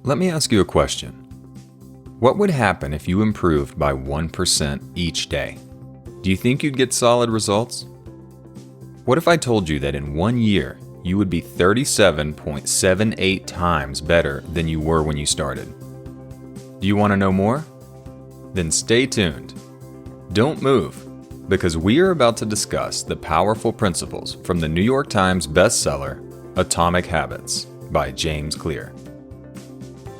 Let me ask you a question. What would happen if you improved by 1% each day? Do you think you'd get solid results? What if I told you that in 1 year, you would be 37.78 times better than you were when you started? Do you want to know more? Then stay tuned. Don't move, because we are about to discuss the powerful principles from the New York Times bestseller, Atomic Habits by James Clear.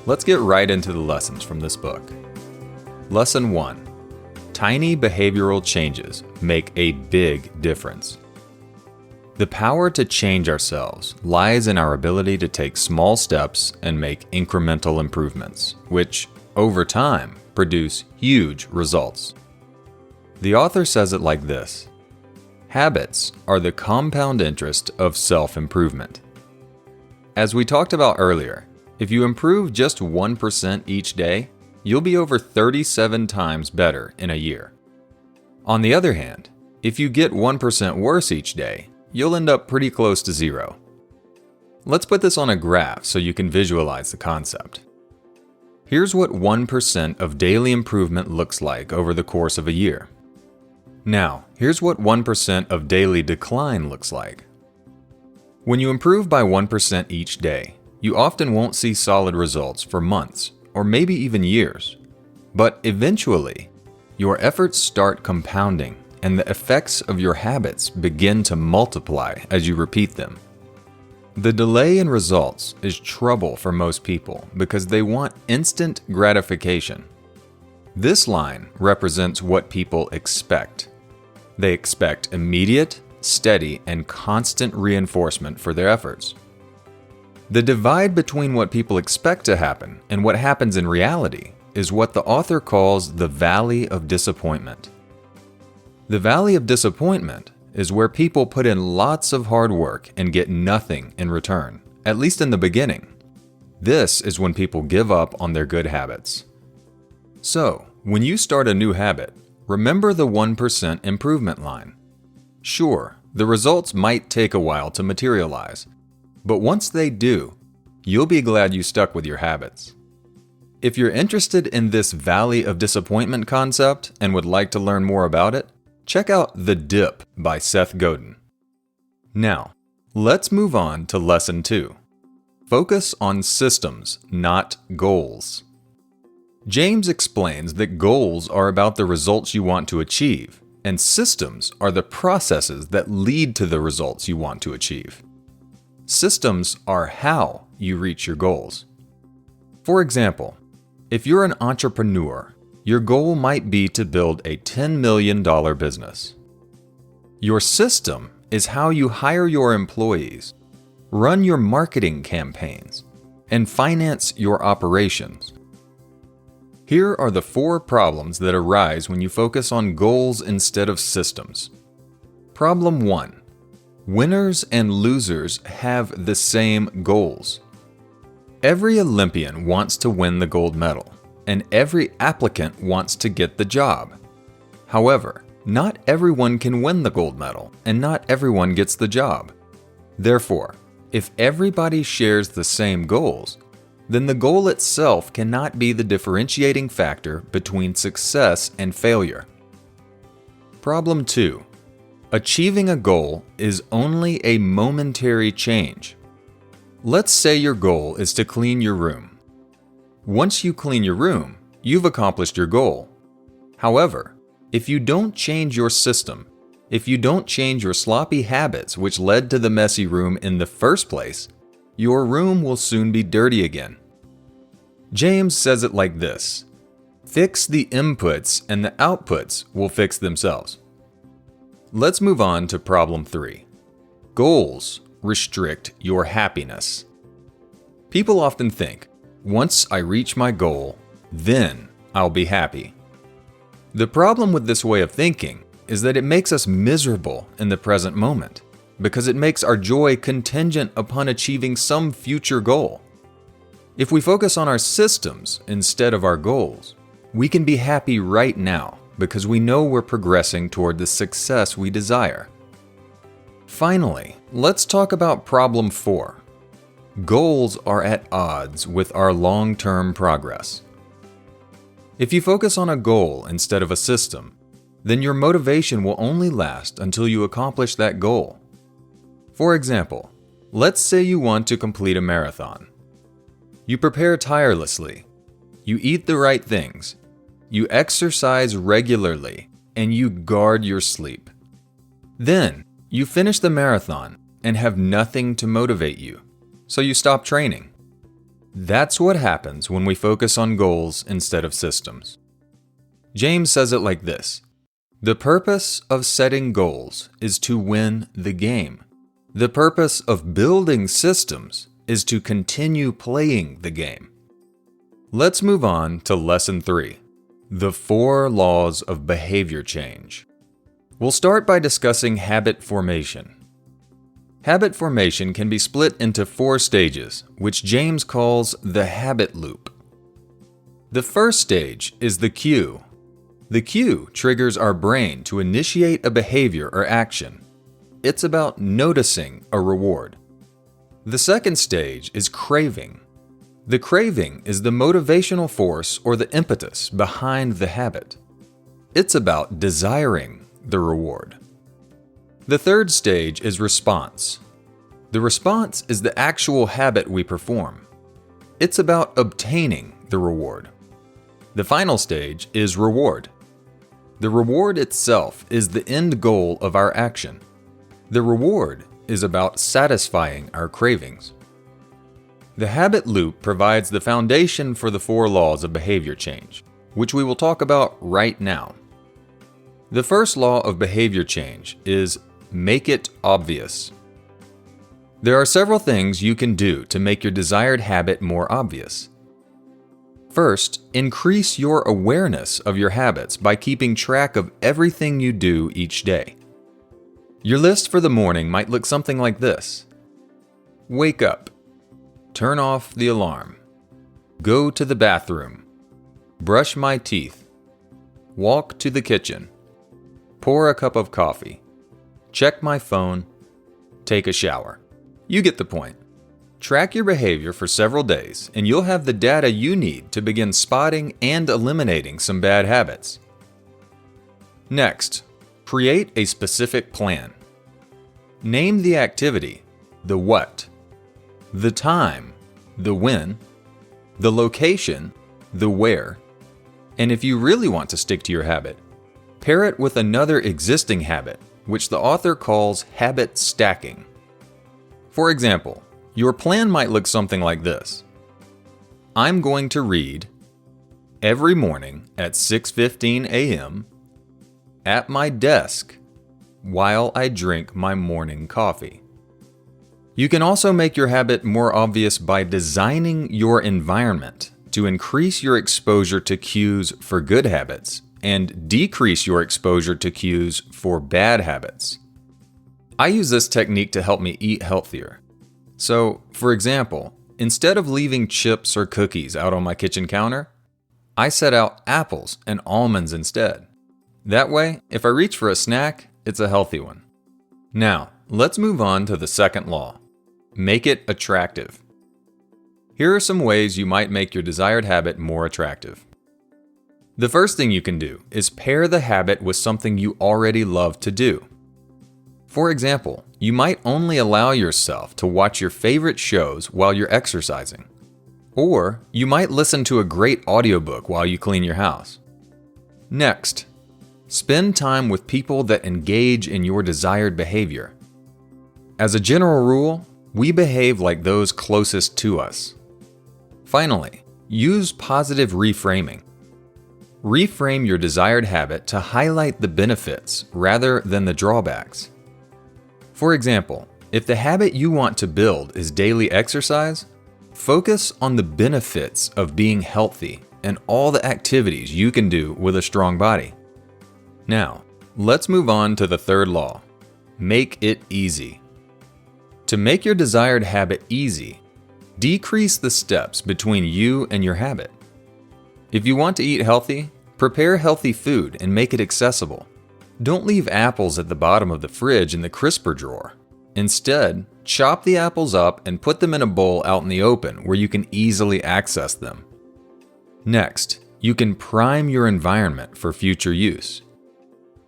Let's get right into the lessons from this book. Lesson 1. Tiny behavioral changes make a big difference. The power to change ourselves lies in our ability to take small steps and make incremental improvements, which, over time, produce huge results. The author says it like this: habits are the compound interest of self-improvement. As we talked about earlier, if you improve just 1% each day, you'll be over 37 times better in a year. On the other hand, if you get 1% worse each day, you'll end up pretty close to zero. Let's put this on a graph so you can visualize the concept. Here's what 1% of daily improvement looks like over the course of a year. Now, here's what 1% of daily decline looks like. When you improve by 1% each day, you often won't see solid results for months, or maybe even years. But eventually, your efforts start compounding, and the effects of your habits begin to multiply as you repeat them. The delay in results is trouble for most people because they want instant gratification. This line represents what people expect. They expect immediate, steady, and constant reinforcement for their efforts. The divide between what people expect to happen and what happens in reality is what the author calls the valley of disappointment. The valley of disappointment is where people put in lots of hard work and get nothing in return, at least in the beginning. This is when people give up on their good habits. So, when you start a new habit, remember the 1% improvement line. Sure, the results might take a while to materialize, but once they do, you'll be glad you stuck with your habits. If you're interested in this valley of disappointment concept and would like to learn more about it, check out The Dip by Seth Godin. Now, let's move on to Lesson 2. Focus on systems, not goals. James explains that goals are about the results you want to achieve, and systems are the processes that lead to the results you want to achieve. Systems are how you reach your goals. For example, if you're an entrepreneur, your goal might be to build a $10 million business. Your system is how you hire your employees, run your marketing campaigns, and finance your operations. Here are the 4 problems that arise when you focus on goals instead of systems. Problem 1. Winners and losers have the same goals. Every Olympian wants to win the gold medal, and every applicant wants to get the job. However, not everyone can win the gold medal, and not everyone gets the job. Therefore, if everybody shares the same goals, then the goal itself cannot be the differentiating factor between success and failure. Problem 2. Achieving a goal is only a momentary change. Let's say your goal is to clean your room. Once you clean your room, you've accomplished your goal. However, if you don't change your system, if you don't change your sloppy habits which led to the messy room in the first place, your room will soon be dirty again. James says it like this: fix the inputs and the outputs will fix themselves. Let's move on to problem 3. Goals restrict your happiness. People often think, once I reach my goal, then I'll be happy. The problem with this way of thinking is that it makes us miserable in the present moment, because it makes our joy contingent upon achieving some future goal. If we focus on our systems instead of our goals, we can be happy right now because we know we're progressing toward the success we desire. Finally, let's talk about problem 4. Goals are at odds with our long-term progress. If you focus on a goal instead of a system, then your motivation will only last until you accomplish that goal. For example, let's say you want to complete a marathon. You prepare tirelessly, you eat the right things, you exercise regularly, and you guard your sleep. Then, you finish the marathon and have nothing to motivate you, so you stop training. That's what happens when we focus on goals instead of systems. James says it like this: "The purpose of setting goals is to win the game. The purpose of building systems is to continue playing the game." Let's move on to Lesson 3, the 4 laws of behavior change. We'll start by discussing habit formation. Habit formation can be split into 4 stages, which James calls the habit loop. The first stage is the cue. The cue triggers our brain to initiate a behavior or action. It's about noticing a reward. The second stage is craving. The craving is the motivational force or the impetus behind the habit. It's about desiring the reward. The third stage is response. The response is the actual habit we perform. It's about obtaining the reward. The final stage is reward. The reward itself is the end goal of our action. The reward is about satisfying our cravings. The habit loop provides the foundation for the 4 laws of behavior change, which we will talk about right now. The first law of behavior change is make it obvious. There are several things you can do to make your desired habit more obvious. First, increase your awareness of your habits by keeping track of everything you do each day. Your list for the morning might look something like this: wake up, turn off the alarm, go to the bathroom, brush my teeth, walk to the kitchen, pour a cup of coffee, check my phone, take a shower. You get the point. Track your behavior for several days, and you'll have the data you need to begin spotting and eliminating some bad habits. Next, create a specific plan. Name the activity, the what, the time, the when, the location, the where, and if you really want to stick to your habit, pair it with another existing habit, which the author calls habit stacking. For example, your plan might look something like this: I'm going to read every morning at 6:15 a.m. at my desk while I drink my morning coffee. You can also make your habit more obvious by designing your environment to increase your exposure to cues for good habits and decrease your exposure to cues for bad habits. I use this technique to help me eat healthier. So, for example, instead of leaving chips or cookies out on my kitchen counter, I set out apples and almonds instead. That way, if I reach for a snack, it's a healthy one. Now, let's move on to the second law. Make it attractive. Here are some ways you might make your desired habit more attractive. The first thing you can do is pair the habit with something you already love to do. For example, you might only allow yourself to watch your favorite shows while you're exercising. Or you might listen to a great audiobook while you clean your house. Next, spend time with people that engage in your desired behavior. As a general rule, we behave like those closest to us. Finally, use positive reframing. Reframe your desired habit to highlight the benefits rather than the drawbacks. For example, if the habit you want to build is daily exercise, focus on the benefits of being healthy and all the activities you can do with a strong body. Now, let's move on to the third law. Make it easy. To make your desired habit easy, decrease the steps between you and your habit. If you want to eat healthy, prepare healthy food and make it accessible. Don't leave apples at the bottom of the fridge in the crisper drawer. Instead, chop the apples up and put them in a bowl out in the open where you can easily access them. Next, you can prime your environment for future use.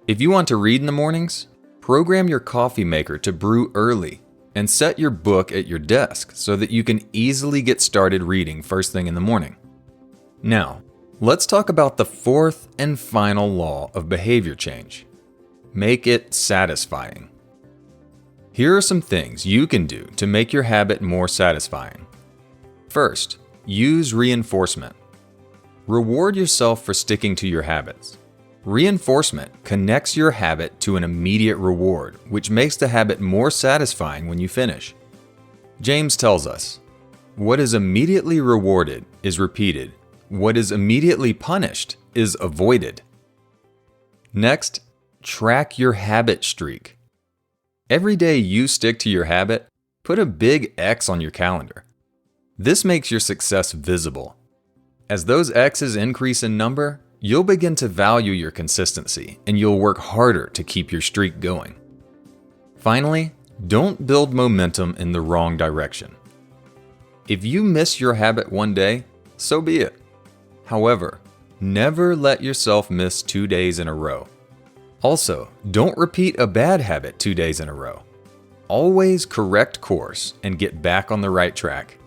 If you want to read in the mornings, program your coffee maker to brew early and set your book at your desk so that you can easily get started reading first thing in the morning. Now, let's talk about the fourth and final law of behavior change. Make it satisfying. Here are some things you can do to make your habit more satisfying. First, use reinforcement. Reward yourself for sticking to your habits. Reinforcement connects your habit to an immediate reward, which makes the habit more satisfying when you finish. James tells us, "What is immediately rewarded is repeated. What is immediately punished is avoided." Next, track your habit streak. Every day you stick to your habit, put a big X on your calendar. This makes your success visible. As those X's increase in number, you'll begin to value your consistency and you'll work harder to keep your streak going. Finally, don't build momentum in the wrong direction. If you miss your habit one day, so be it. However, never let yourself miss 2 days in a row. Also, don't repeat a bad habit 2 days in a row. Always correct course and get back on the right track.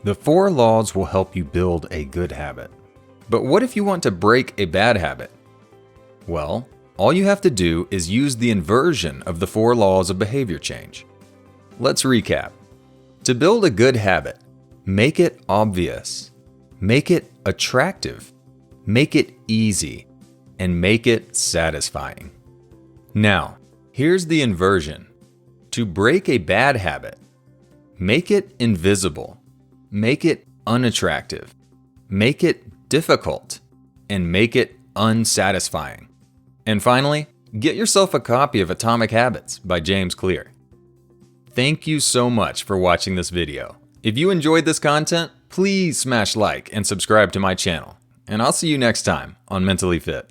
The 4 laws will help you build a good habit. But what if you want to break a bad habit? Well, all you have to do is use the inversion of the 4 laws of behavior change. Let's recap. To build a good habit, make it obvious, make it attractive, make it easy, and make it satisfying. Now, here's the inversion. To break a bad habit, make it invisible, make it unattractive, make it difficult, and make it unsatisfying. And finally, get yourself a copy of Atomic Habits by James Clear. Thank you so much for watching this video. If you enjoyed this content, please smash like and subscribe to my channel. And I'll see you next time on Mentally Fit.